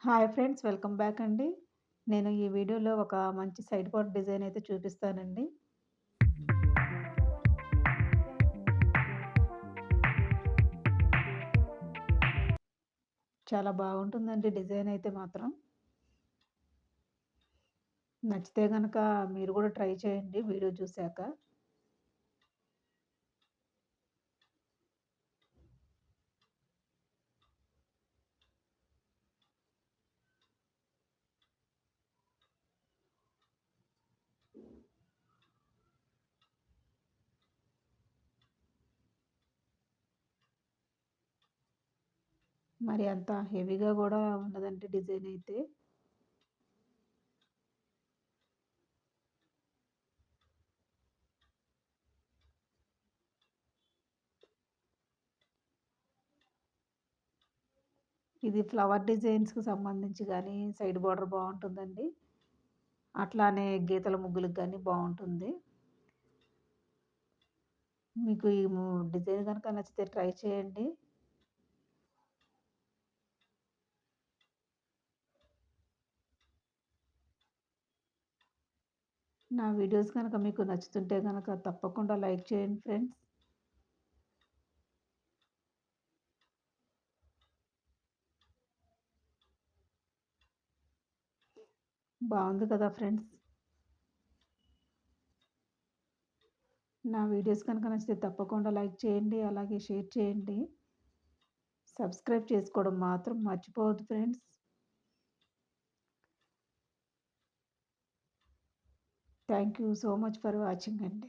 Hi friends, welcome back అండి. నేను ఈ వీడియోలో ఒక మంచి సైడ్ పార్ట్ డిజైన్ అయితే చూపిస్తానండి. చాలా బాగుంటుందండి డిజైన్ అయితే మాత్రం. నచ్చితే గనక మీరు కూడా ట్రై చేయండి వీడియో చూసాక. మరి అంత హెవీగా కూడా ఉండదండి డిజైన్ అయితే. ఇది ఫ్లవర్ డిజైన్స్‌కి సంబంధించి గానీ, సైడ్ బోర్డర్ బావుంటుందండి. అట్లానే గీతల ముగ్గులకు గానీ బావుంటుంది. మీకు ఈ డిజైన్ గనక నచ్చితే ట్రై చేయండి. నా వీడియోస్ గనక మీకు నచ్చుతుంటే గనక తప్పకుండా లైక్ చేయండి ఫ్రెండ్స్. బావుంది కదా ఫ్రెండ్స్! నా వీడియోస్ కనుక నచ్చితే తప్పకుండా లైక్ చేయండి. అలాగే షేర్ చేయండి. సబ్స్క్రైబ్ చేసుకోవడం మాత్రం మర్చిపోవద్దు friends. Thank you so much for watching అండి.